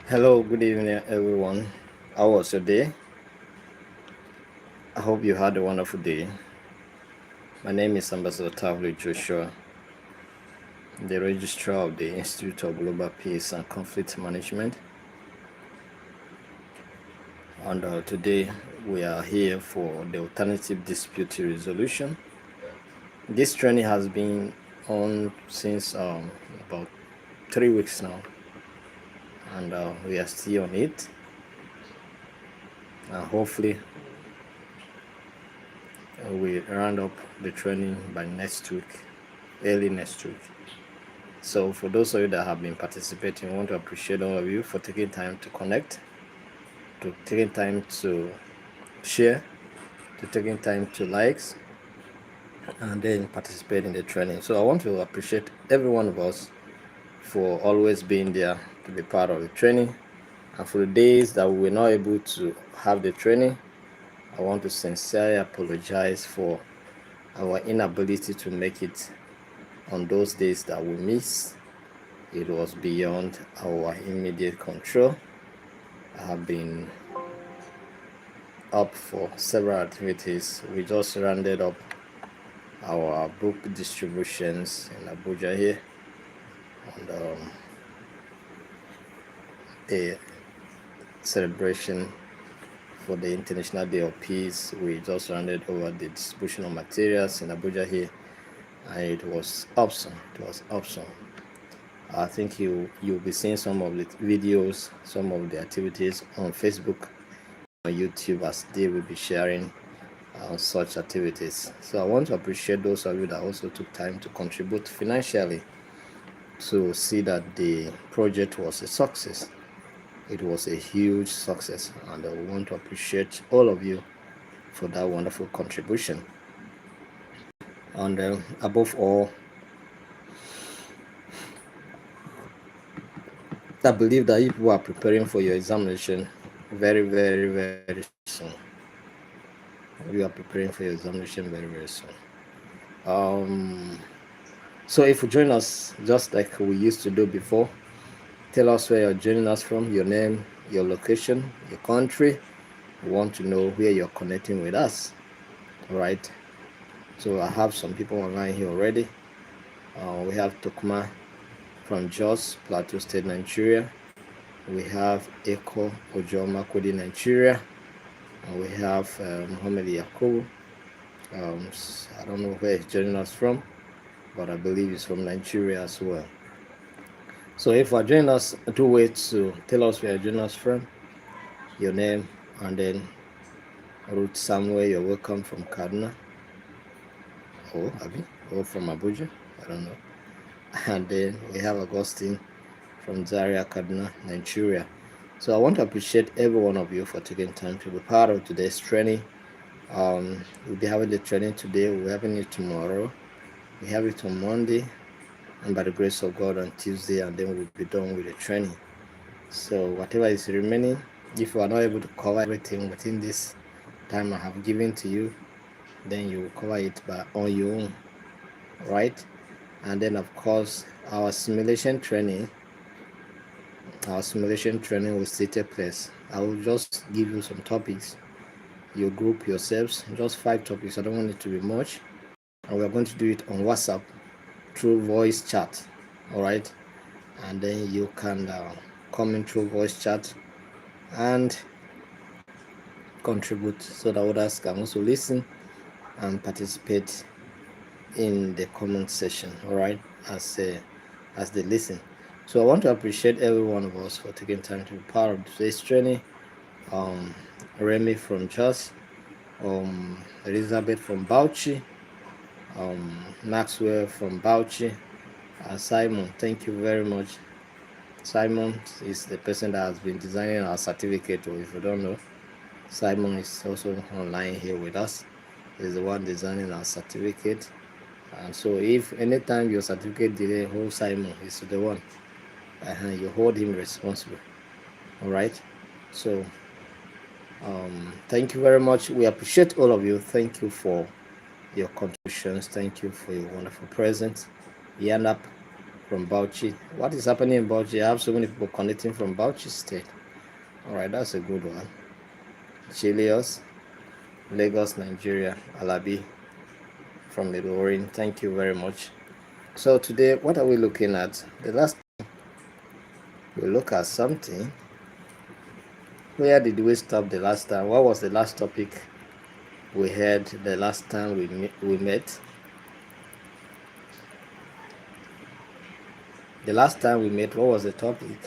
Hello, good evening, everyone. How was your day? I hope you had a wonderful day. My name is Ambassador Tavli Joshua, the Registrar of the Institute of Global Peace and Conflict Management. And today we are here for the Alternative Dispute Resolution. This training has been on since about 3 weeks now, and we are still on it. And hopefully, we round up the training by next week, early next week. So for those of you that have been participating, I want to appreciate all of you for taking time to connect, to taking time to share, to taking time to likes, and then participate in the training. So I want to appreciate every one of us for always being there to be part of the training. And for the days that we were not able to have the training, I want to sincerely apologize for our inability to make it on those days that we missed. It was beyond our immediate control. I have been up for several activities. We just rounded up our book distributions in Abuja here, and the celebration for the International Day of Peace. We just rounded over the distribution of materials in Abuja here, and it was awesome. It was awesome. I think you'll be seeing some of the videos, some of the activities on Facebook, on YouTube, as they will be sharing such activities. So I want to appreciate those of you that also took time to contribute financially to see that the project was a success. It was a huge success, and I want to appreciate all of you for that wonderful contribution. And above all, I believe that if you are preparing for your examination very, very, very soon, you are preparing for your examination very, very soon. So if you join us just like we used to do before, tell us where you're joining us from, your name, your location, your country. We want to know where you're connecting with us. All right. So I have some people online here already. We have Tokma from Jos, Plateau State, Nigeria. We have Eko Ojo Makodi, Nigeria. And we have Muhammad Yakubu. I don't know where he's joining us from, but I believe he's from Nigeria as well. So if you are joining us, two ways to tell us where you're joining us from, your name, and then Ruth Samuel, you're welcome from Kaduna. Oh, Abi, or from Abuja, I don't know. And then we have Augustine from Zaria, Kaduna, Nigeria. So I want to appreciate every one of you for taking time to be part of today's training. We'll be having the training today, we're having it tomorrow, we have it on Monday, and by the grace of God on Tuesday, and then we'll be done with the training. So whatever is remaining, if you are not able to cover everything within this time I have given to you, then you will cover it on your own, right? And then of course our simulation training will still take place. I will just give you some topics, you group yourselves, just 5 topics. I don't want it to be much, and we're going to do it on WhatsApp through voice chat. All right, and then you can come in through voice chat and contribute so that others can also listen and participate in the comment session, all right, as they listen. So I want to appreciate every one of us for taking time to be part of today's training. Remy from Jos, Elizabeth from Bauchi, Maxwell from Bauchi, Simon, thank you very much. Simon is the person that has been designing our certificate, or if you don't know, Simon is also online here with us. He's the one designing our certificate. And so if anytime your certificate delay, hold Simon is the one. You hold him responsible. All right. So thank you very much. We appreciate all of you. Thank you for your contributions. Thank you for your wonderful presence. Yanap, from Bauchi. What is happening in Bauchi? I have so many people connecting from Bauchi State. All right, that's a good one. Chilios, Lagos, Nigeria. Alabi from Ilorin. Thank you very much. So today, what are we looking at? The last we look at something. Where did we stop the last time? What was the last topic we had the last time we met? The last time we met, what was the topic?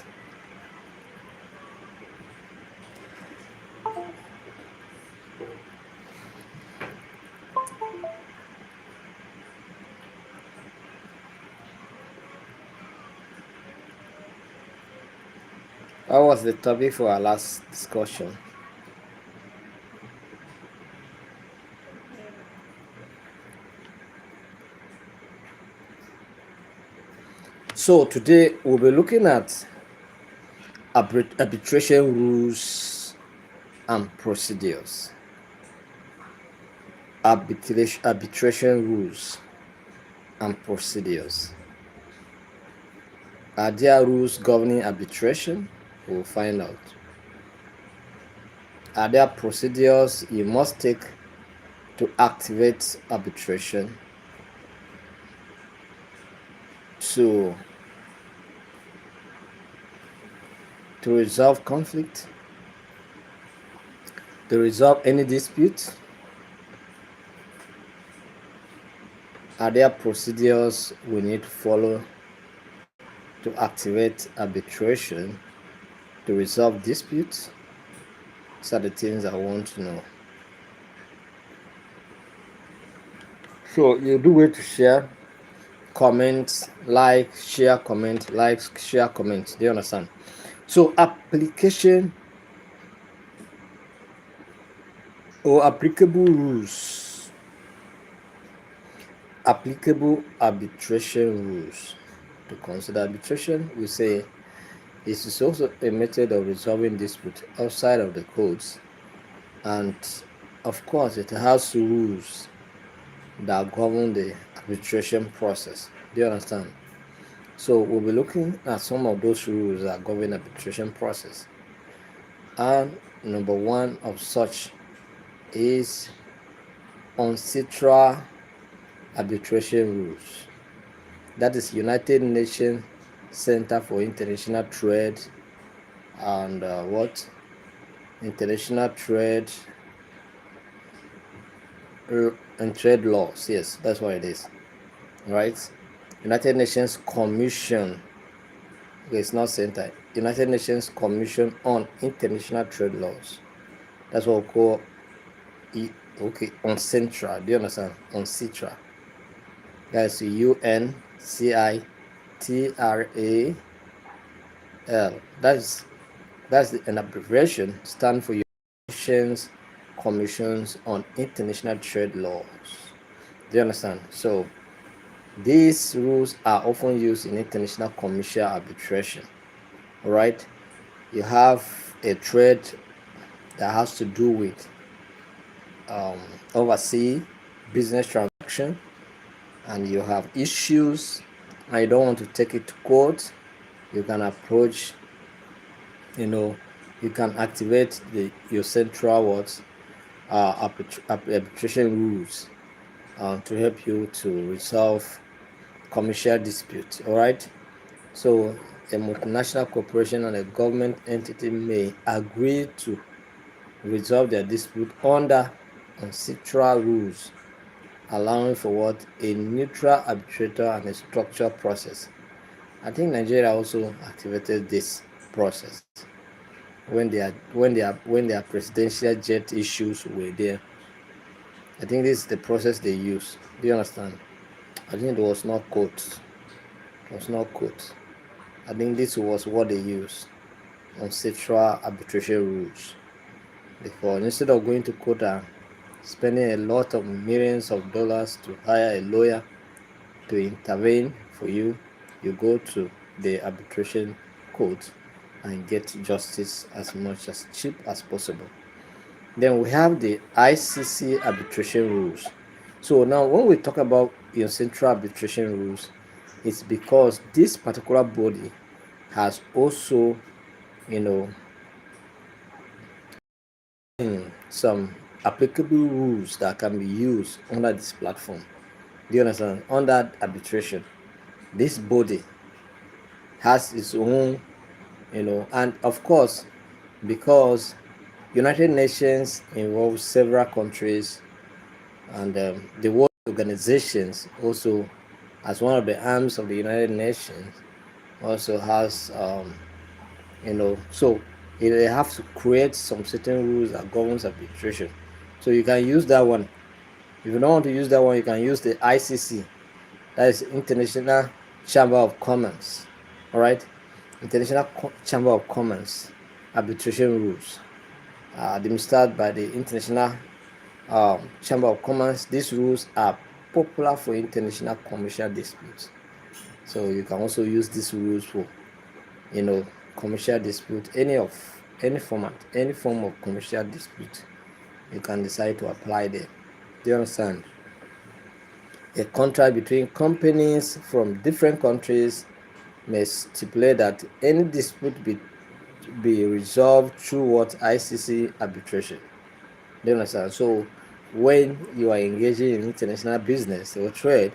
What was the topic for our last discussion? So today we'll be looking at arbitration rules and procedures. Arbitration rules and procedures. Are there rules governing arbitration? We'll find out. Are there procedures you must take to activate arbitration? To resolve conflict? To resolve any dispute? Are there procedures we need to follow to activate arbitration to resolve disputes? These are the things I want to know. So you do way to share, comment, like, share, comment, like, share, comment. Do you understand? So application or applicable rules. Applicable arbitration rules. To consider arbitration, we say it is also a method of resolving disputes outside of the codes, and of course it has rules that govern the arbitration process. Do you understand? So we'll be looking at some of those rules that govern arbitration process, and number one of such is UNCITRAL arbitration rules. That is United Nations Center for International Trade and International Trade and Trade Laws. Yes, that's what it is. Right? United Nations Commission. Okay, it's not center. United Nations Commission on International Trade Laws. That's what we call it. Okay, UNCITRAL. Do you understand? UNCITRAL. That's UNCITRAL. That's an abbreviation stand for United Nations Commissions on International Trade Laws. Do you understand? So these rules are often used in international commercial arbitration. All right, you have a trade that has to do with overseas business transaction, and you have issues and you don't want to take it to court. You can approach, you can activate your central arbitration rules to help you to resolve commercial disputes. All right, so a multinational corporation and a government entity may agree to resolve their dispute under UNCITRAL rules, allowing for what? A neutral arbitrator and a structured process. I think Nigeria also activated this process when their presidential jet issues were there. I think this is the process they use. Do you understand? I think it was not court. It was not court. I think this was what they used on UNCITRAL arbitration rules. Because instead of going to court and spending a lot of millions of dollars to hire a lawyer to intervene for you, you go to the arbitration court and get justice as much as cheap as possible. Then we have the ICC arbitration rules. So now when we talk about your central arbitration rules, It's because this particular body has also, some applicable rules that can be used under this platform. Do you understand? Under arbitration, this body has its own, and of course, because United Nations involves several countries, and the World Organizations also, as one of the arms of the United Nations, also has, so they have to create some certain rules that governs arbitration. So you can use that one. If you don't want to use that one, you can use the ICC, that is International Chamber of Commerce. All right, International Chamber of Commerce arbitration rules. They start by the International Chamber of Commerce. These rules are popular for international commercial disputes. So you can also use these rules for, commercial dispute, any format, any form of commercial dispute. You can decide to apply there. Do you understand? A contract between companies from different countries may stipulate that any dispute be resolved through what ICC arbitration. Do you understand? So when you are engaging in international business or trade,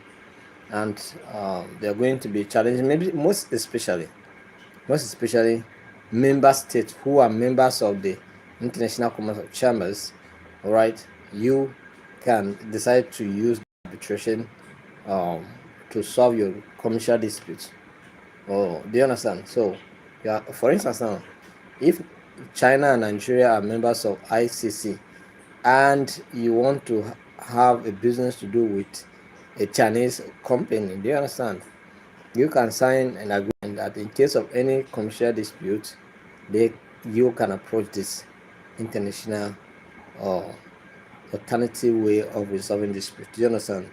and they are going to be challenging, maybe most especially member states who are members of the International Commercial Chambers, all right, you can decide to use arbitration to solve your commercial disputes. Oh, do you understand? So, yeah, for instance, now, if China and Nigeria are members of ICC, and you want to have a business to do with a Chinese company, do you understand? You can sign an agreement that in case of any commercial dispute, you can approach this international or alternative way of resolving dispute. Do you understand?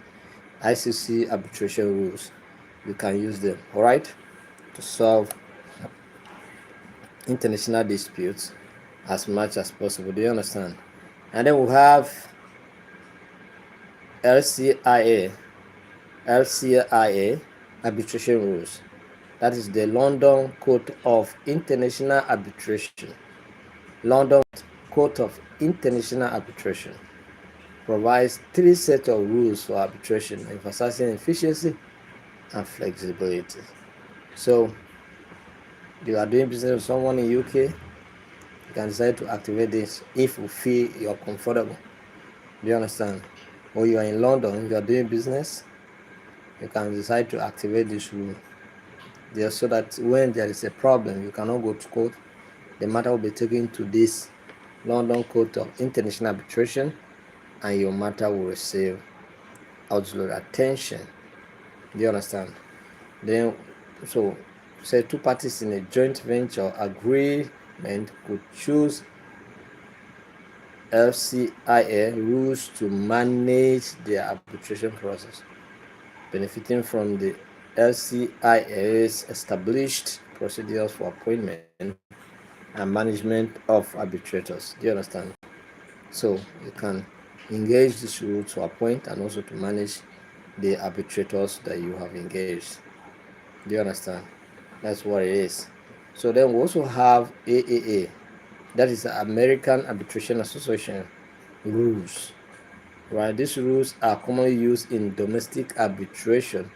ICC arbitration rules, you can use them, all right, to solve international disputes as much as possible. Do you understand? And then we have LCIA arbitration rules. That is the London Court of International Arbitration. London Court of International Arbitration provides 3 sets of rules for arbitration, emphasizing efficiency and flexibility. So, you are doing business with someone in UK, you can decide to activate this if you feel you're comfortable. Do you understand? Or you are in London, you are doing business, you can decide to activate this rule, just so that when there is a problem, you cannot go to court. The matter will be taken to this London Court of International Arbitration, and your matter will receive absolute attention. Do you understand? Then, so say 2 parties in a joint venture agreement could choose LCIA rules to manage their arbitration process, benefiting from the LCIA's established procedures for appointment and management of arbitrators. Do you understand? So you can engage this rule to appoint and also to manage the arbitrators that you have engaged. Do you understand? That's what it is. So then we also have AAA, that is the American Arbitration Association rules. Right? These rules are commonly used in domestic arbitration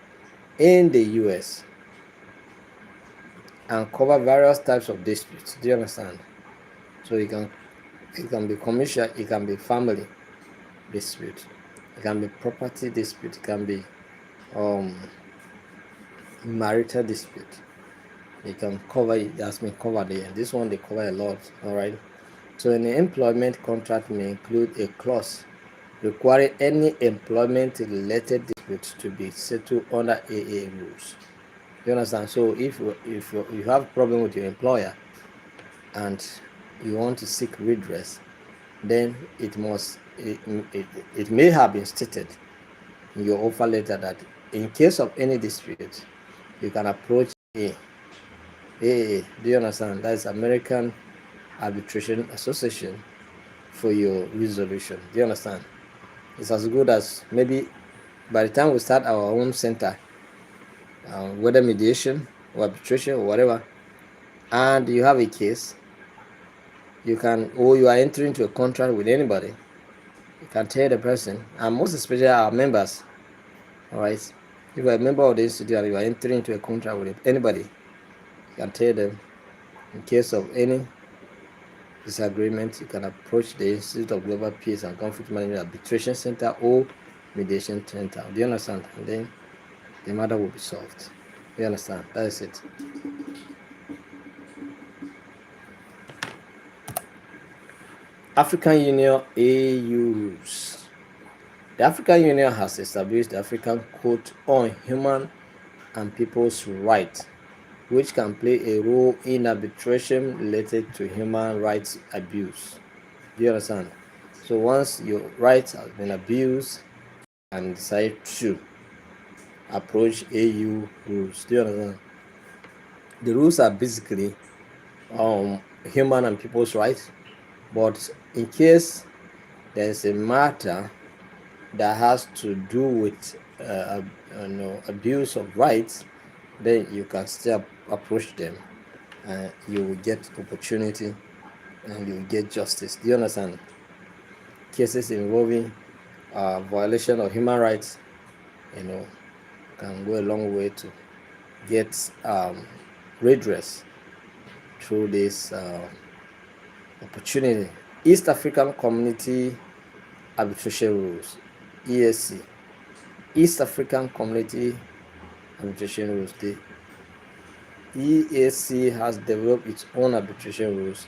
in the US and cover various types of disputes. Do you understand? So it can be commercial, it can be family dispute, it can be property dispute, it can be marital dispute. It can cover it, that's been covered here. This one they cover a lot, all right. So an employment contract may include a clause requiring any employment related dispute to be settled under AA rules. You understand? So if you have a problem with your employer and you want to seek redress, then it may have been stated in your offer letter that in case of any dispute, you can approach AA. Do you understand? That is American Arbitration Association for your resolution. Do you understand? It's as good as maybe by the time we start our own center, whether mediation or arbitration or whatever, and you have a case, you are entering into a contract with anybody, you can tell the person, and most especially our members, all right, if you are a member of the institute and you are entering into a contract with anybody, you can tell them, in case of any disagreement, you can approach the Institute of Global Peace and Conflict Management Arbitration Center or Mediation Center. Do you understand? And then the matter will be solved. Do you understand? That is it. African Union AU rules. The African Union has established the African Court on Human and People's Rights, which can play a role in arbitration related to human rights abuse. Do you understand? So once your rights have been abused and decide to approach AU rules, do you understand? The rules are basically human and people's rights, but in case there is a matter that has to do with abuse of rights, then you can still approach them, and you will get opportunity and you will get justice. Do you understand? Cases involving violation of human rights, can go a long way to get redress through this opportunity. East African Community Arbitration Rules, EAC. East African Community Arbitration Rules. The EAC has developed its own arbitration rules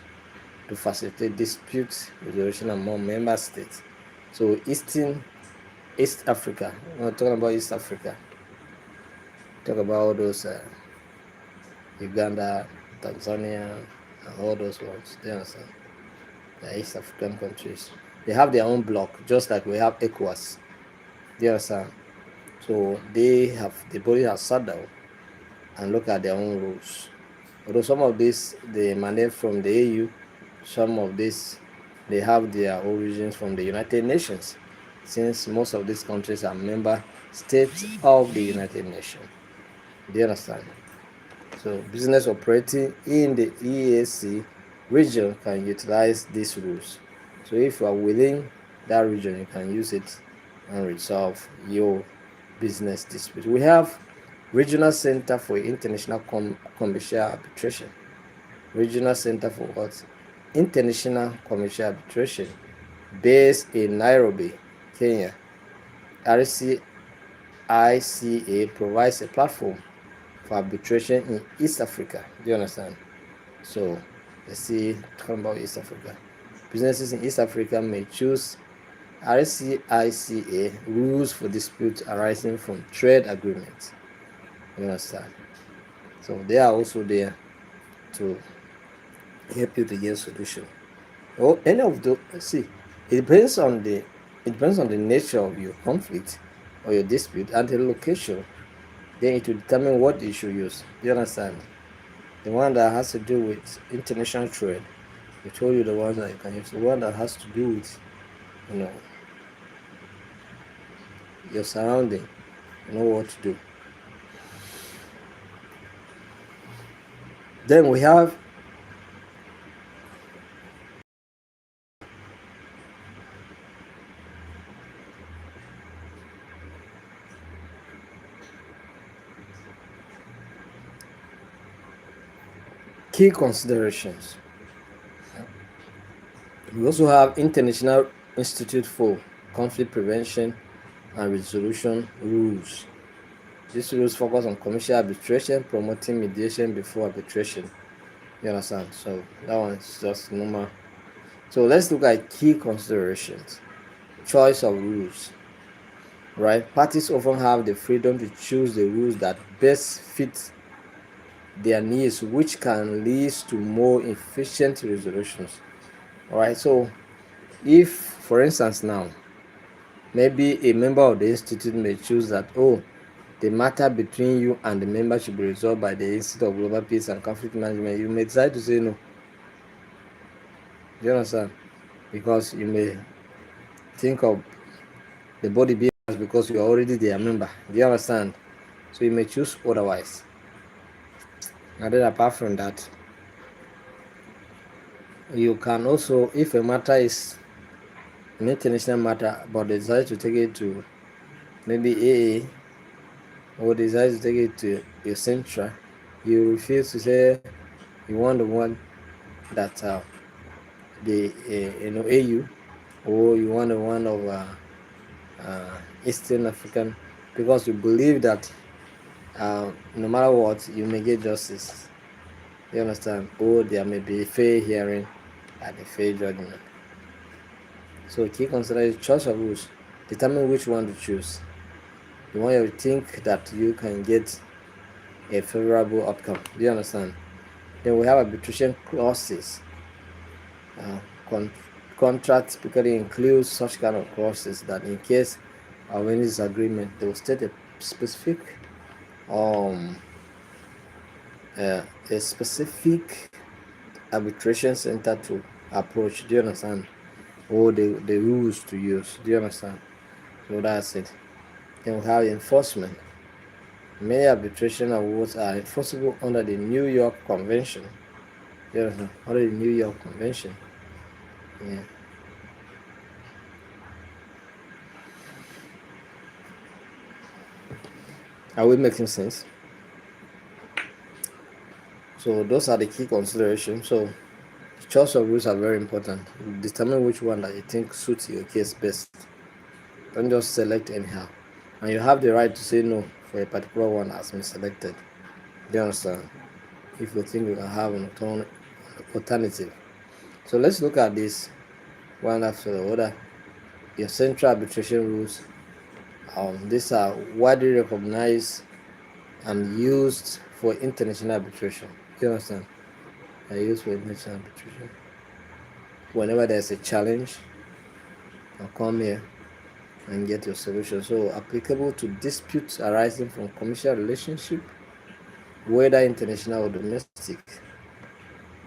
to facilitate dispute resolution among member states. So East Africa, we're talking about East Africa. Talk about all those Uganda, Tanzania, and all those ones. Do you understand? The East African countries, they have their own bloc, just like we have ECOWAS. Do you understand? So the body has sat down and look at their own rules. Although some of this they emanate from the AU, some of this they have their origins from the United Nations, since most of these countries are member states of the United Nations. Do you understand? So business operating in the EAC region can utilize these rules. So if you are within that region, you can use it and resolve your business dispute. We have Regional Center for International Commercial Arbitration. Regional Center for what? International Commercial Arbitration, based in Nairobi, Kenya. RCICA provides a platform for arbitration in East Africa. Do you understand? So let's see, talking about East Africa. Businesses in East Africa may choose RCICA rules for disputes arising from trade agreements. You understand? So they are also there to help you to get a solution. Or any of the it depends on the nature of your conflict or your dispute and the location. Then it will determine what you should use. Do you understand? The one that has to do with international trade, we told you the ones that you can use. The one that has to do with, your surrounding, you know what to do. Then we have key considerations. We also have International Institute for Conflict Prevention and Resolution rules. These rules focus on commercial arbitration, promoting mediation before arbitration. You understand? So that one is just normal. So let's look at key considerations. Choice of rules. Right? Parties often have the freedom to choose the rules that best fit their needs, which can lead to more efficient resolutions. All right. So if, for instance, now maybe a member of the institute may choose that, the matter between you and the member should be resolved by the Institute of Global Peace and Conflict Management, you may decide to say no. Do you understand? Because you may think of the body being because you are already their member. Do you understand? So you may choose otherwise. And then apart from that, you can also, if a matter is an international matter, but decide to take it to maybe AA, or decide to take it to your central, you refuse to say you want the one that the AU, or you want the one of Eastern African, because you believe that no matter what, you may get justice. You understand? Or there may be a fair hearing and a fair judgment. So key consideration: choice of rules. Determine which one to choose. The one you think that you can get a favorable outcome. Do you understand? Then we have arbitration clauses. Contract typically includes such kind of clauses that in case of any disagreement, they will state a specific arbitration center to approach. Do you understand? Or the rules to use. Do you understand? So that's it. Then we have enforcement. Many arbitration awards are enforceable under the New York Convention. Do you understand? Under the New York Convention. Yeah. Are we making sense? So those are the key considerations. So choice of rules are very important. Determine which one that you think suits your case best. Don't just select anyhow. And you have the right to say no for a particular one has been selected. Do you understand? If you think you can have an alternative. So let's look at this one after the other. Your central arbitration rules. These are widely recognized and used for international arbitration. Do you understand? Are used for international arbitration. Whenever there's a challenge, I'll come here and get your solution. So applicable to disputes arising from commercial relationship, whether international or domestic.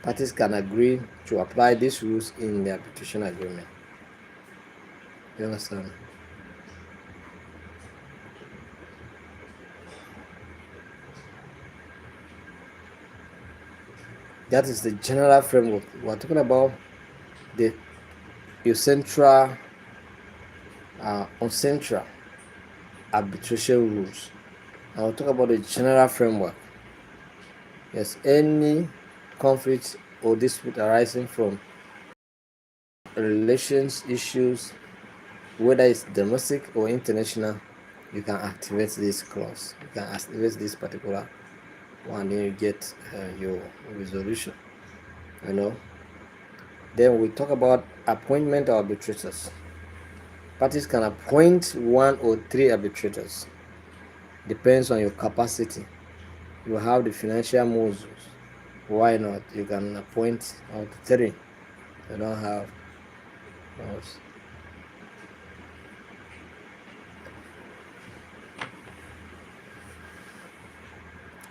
Parties can agree to apply these rules in the arbitration agreement. You understand? That is the general framework. We're talking about your central arbitration rules. I will talk about the general framework. Yes, any conflict or dispute arising from relations issues, whether it's domestic or international, you can activate this clause. You can activate this particular one, then you get your resolution. Then we talk about appointment of arbitrators. Parties can appoint 1 or 3 arbitrators. Depends on your capacity. You have the financial muscles. Why not? You can appoint up to 3. You don't have those.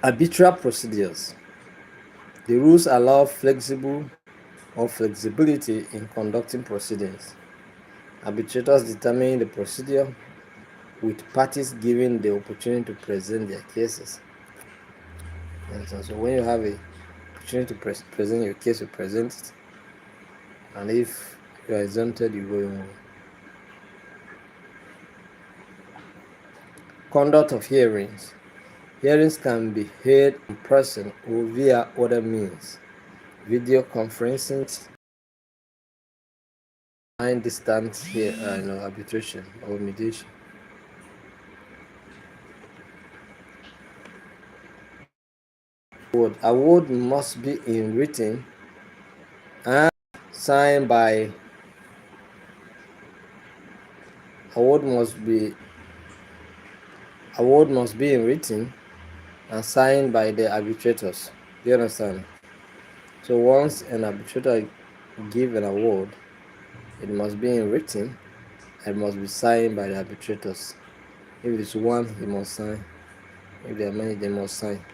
Arbitral procedures. The rules allow flexibility in conducting proceedings. Arbitrators determine the procedure with parties given the opportunity to present their cases. So when you have a opportunity to present your case, you present it. And if you are exempted, you go in. Conduct of hearings. Hearings can be held in person or via other means. Video conferencing, and distance here, arbitration or mediation. Award must be in written and signed by. Award must be in written and signed by the arbitrators. Do you understand? So once an arbitrator give an award, it must be in written and must be signed by the arbitrators. If it's one, he must sign. If there are many, they must sign.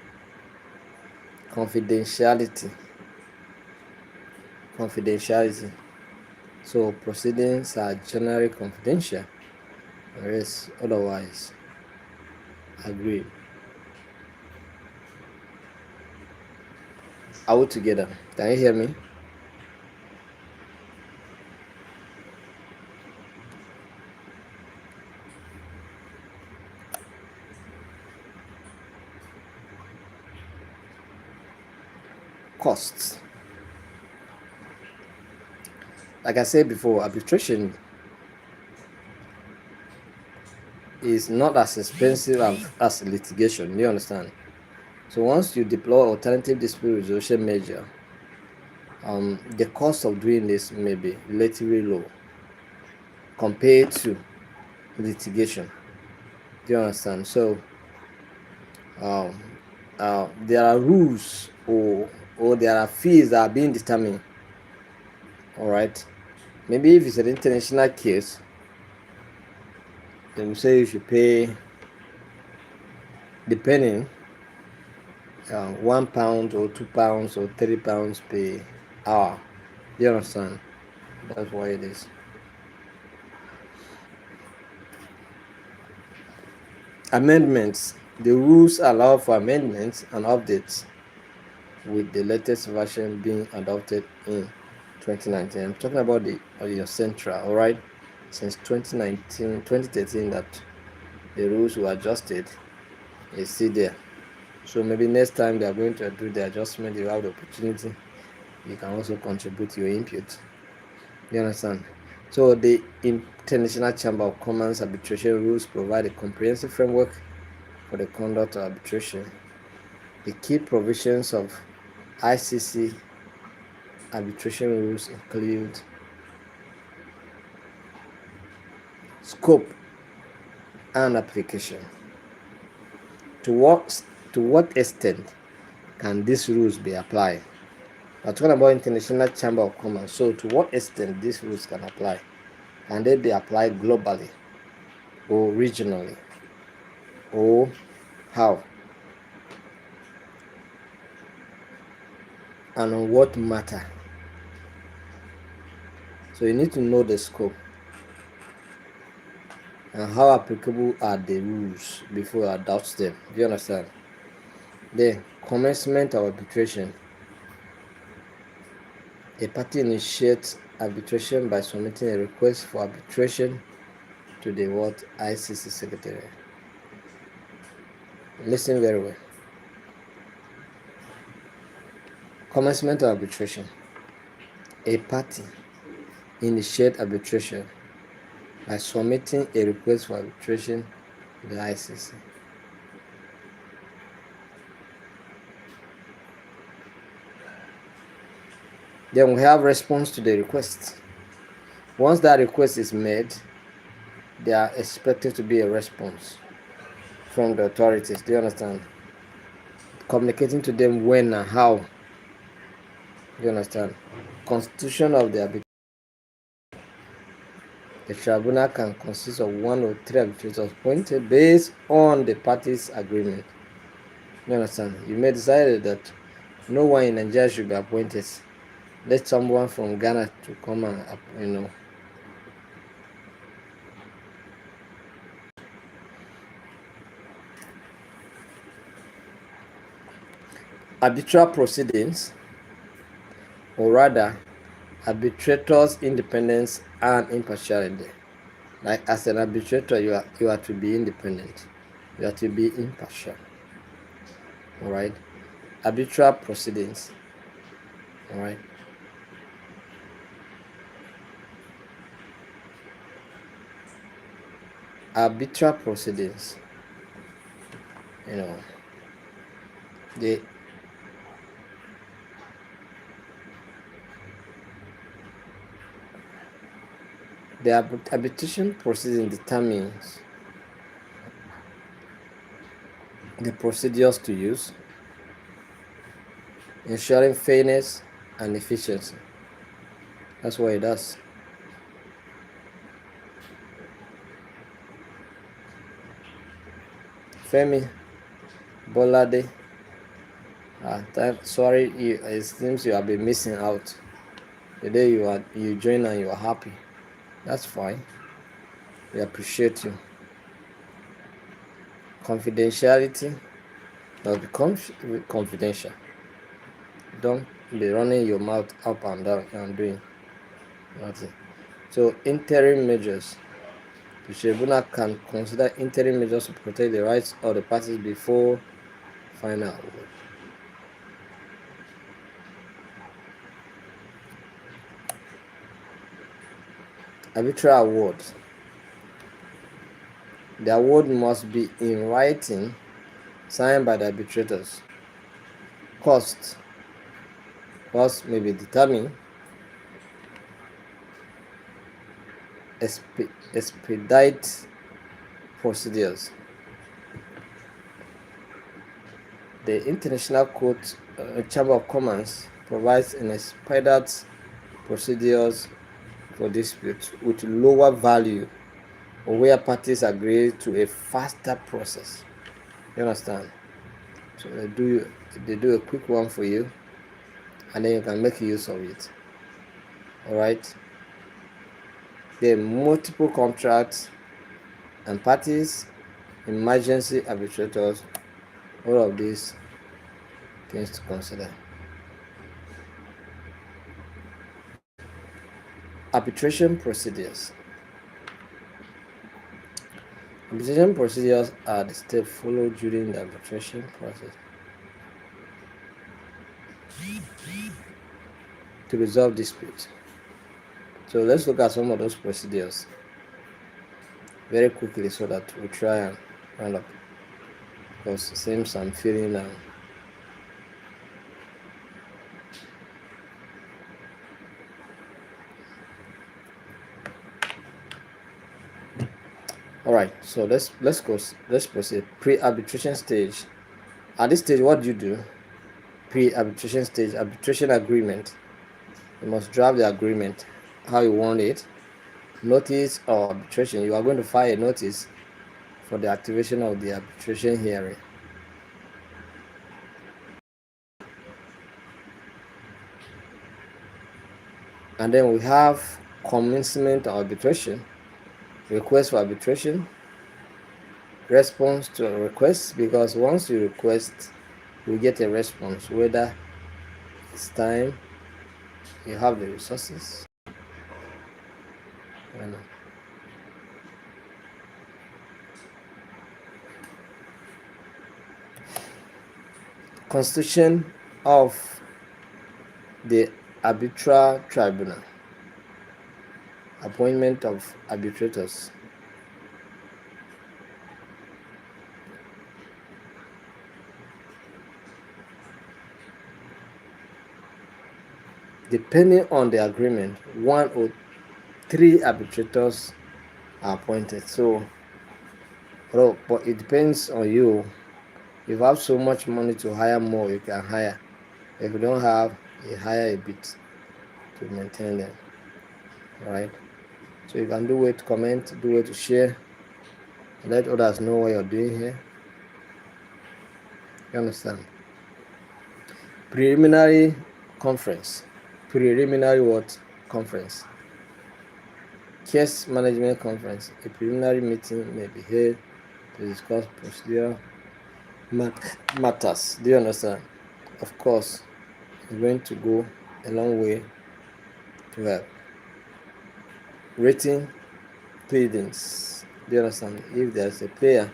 Confidentiality. So proceedings are generally confidential, whereas otherwise agreed. Are we together? Can you hear me? Costs. Like I said before, arbitration is not as expensive as litigation. Do you understand? So once you deploy alternative dispute resolution measure, the cost of doing this may be relatively low compared to litigation. Do you understand? So there are rules or there are fees that are being determined. All right. Maybe if it's an international case, then we say you should pay, depending, £1 or £2 or £3 per hour. Do you understand? That's why it is. Amendments. The rules allow for amendments and updates, with the latest version being adopted in 2019. I'm talking about your central, all right? Since 2019, 2013, that the rules were adjusted. It's still there. So maybe next time they are going to do the adjustment, you have the opportunity. You can also contribute your input. You understand? So the International Chamber of Commerce arbitration rules provide a comprehensive framework for the conduct of arbitration. The key provisions of ICC arbitration rules include scope and application. To what extent can these rules be applied? We're talking about International Chamber of Commerce. So to what extent these rules can apply? Can they be applied globally or regionally? Or how? And on what matter? So you need to know the scope and how applicable are the rules before you adopt them. Do you understand? Then, commencement of arbitration. A party initiates arbitration by submitting a request for arbitration to the ICC Secretariat. Listen very well. Commencement of arbitration. A party initiates arbitration by submitting a request for arbitration to the ICC. Then we have response to the request. Once that request is made, there are expected to be a response from the authorities. Do you understand? Communicating to them when and how. Do you understand? Constitution of the arbitration. The tribunal can consist of 1 or 3 arbitrators appointed based on the parties' agreement. You understand? You may decide that no one in Nigeria should be appointed. Let someone from Ghana to come and, arbitral proceedings, or rather, arbitrators' independence and impartiality. Like as an arbitrator, you are to be independent. You are to be impartial. All right. Arbitral proceedings. All right. Arbitral proceedings. The arbitration proceeding determines the procedures to use, ensuring fairness and efficiency. That's what it does. Femi Bolade, sorry, it seems you have been missing out. The day you join and you are happy, that's fine. We appreciate you. Confidentiality must be confidential. Don't be running your mouth up and down and doing nothing. So interim measures. The tribunal can consider interim measures to protect the rights of the parties before final award. Arbitral award. The award must be in writing, signed by the arbitrators. Cost may be determined. Expedite procedures. The International Court Chamber of Commerce provides an expedite procedures for disputes with lower value or where parties agree to a faster process. You understand? So they do a quick one for you, and then you can make use of it. All right. There are multiple contracts and parties, emergency arbitrators, all of these things to consider. Arbitration procedures. Arbitration procedures are the steps followed during the arbitration process to resolve disputes. So let's look at some of those procedures very quickly so that we try and round up, because it seems I'm feeling all right. So let's proceed. Pre-arbitration stage. At this stage, what do you do? Pre-arbitration stage, arbitration agreement. You must draft the agreement how you want it. Notice of arbitration. You are going to file a notice for the activation of the arbitration hearing. And then we have commencement of arbitration, request for arbitration, response to a request, because once you request, you get a response, whether it's time, you have the resources. Constitution of the arbitral tribunal. Appointment of arbitrators. Depending on the agreement, 1 or 3 arbitrators are appointed. So, but it depends on you. If you have so much money to hire more, you can hire. If you don't have, you hire a bit to maintain them. All right. So you can do way to comment, do way to share, let others know what you're doing here. You understand? Preliminary conference. Preliminary what? Conference. Case management conference. A preliminary meeting may be held to discuss procedural matters. Do you understand? Of course, it's going to go a long way to help. Written pleadings. Do you understand? If there's a player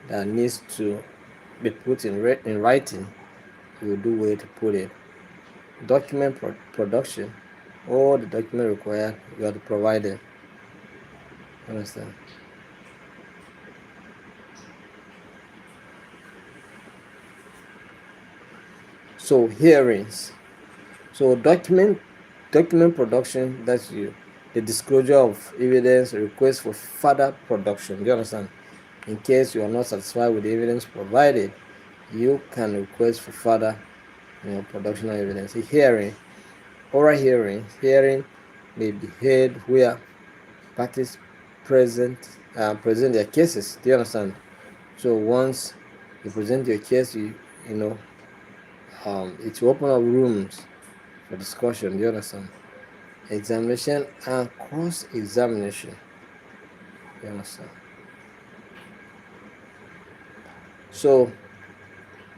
that needs to be put in writing, you will do way to put it. Document production. All the document required, you have to provide it. Understand? So hearings. So document production, that's you. The disclosure of evidence, request for further production. Do you understand? In case you are not satisfied with the evidence provided, you can request for further production of evidence. A hearing, oral hearing may be held where parties present their cases. Do you understand? So once you present your case, it will open up rooms for discussion. Do you understand? Examination and cross-examination. You understand? So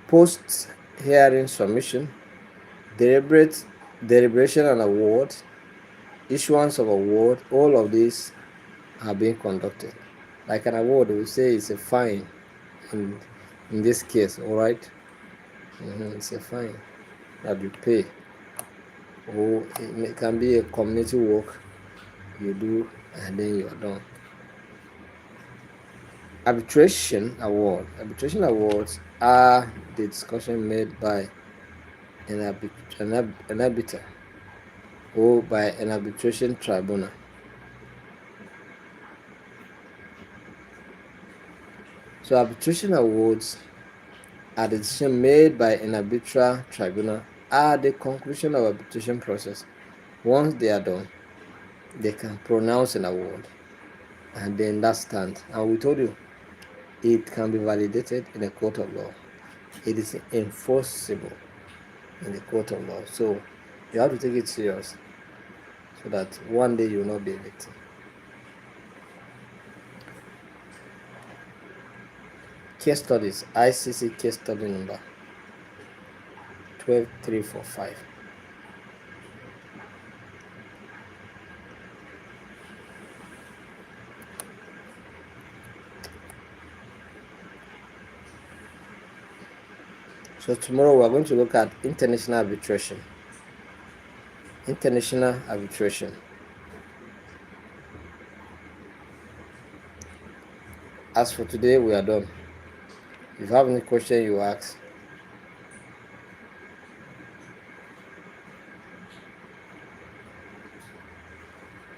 post-hearing submission, deliberation and award, issuance of award, all of these are being conducted. Like an award, we say it's a fine in this case, all right? It's a fine that you pay. Or it can be a community work you do and then you are done. Arbitration awards are the discussion made by an arbiter or by an arbitration tribunal. So arbitration awards are the decision made by an arbitral tribunal at the conclusion of arbitration process. Once they are done, they can pronounce an award, and then that stands. And we told you, it can be validated in a court of law. It is enforceable in the court of law. So you have to take it serious so that one day you will not be a victim. Case studies, ICC case study number 12345. So tomorrow we are going to look at international arbitration. International arbitration. As for today, we are done. If you have any question, you ask.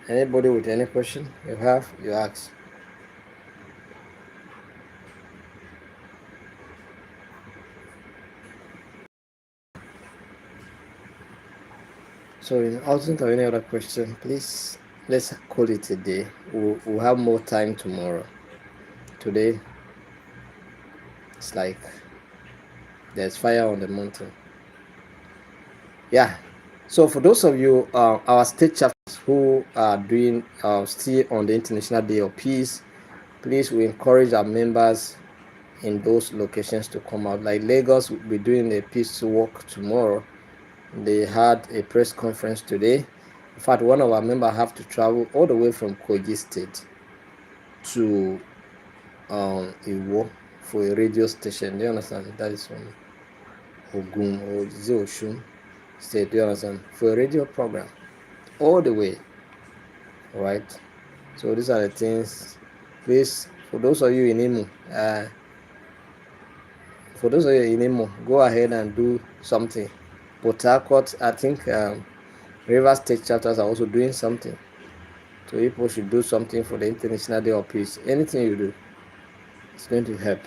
Anybody with any question you have, you ask. So in absence of any other question, please let's call it a day. We'll have more time tomorrow. Today it's like there's fire on the mountain. Yeah. So for those of you, our state chapters who are doing still on the International Day of Peace, please, we encourage our members in those locations to come out. Like Lagos will be doing a peace walk tomorrow. They had a press conference today. In fact, one of our members have to travel all the way from Kogi State to Iwo for a radio station. Do you understand? That is from Ogun or Oshun State. Do you understand? For a radio program, all the way. All right. So these are the things. Please, for those of you in Imo, go ahead and do something. Port Harcourt, I think River State chapters are also doing something. So people should do something for the International Day of Peace. Anything you do, it's going to help.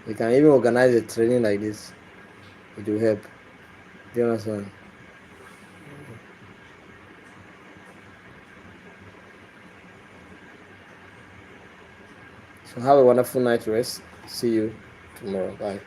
You can even organize a training like this. It will help. Do you understand? So have a wonderful night rest. See you tomorrow. Bye.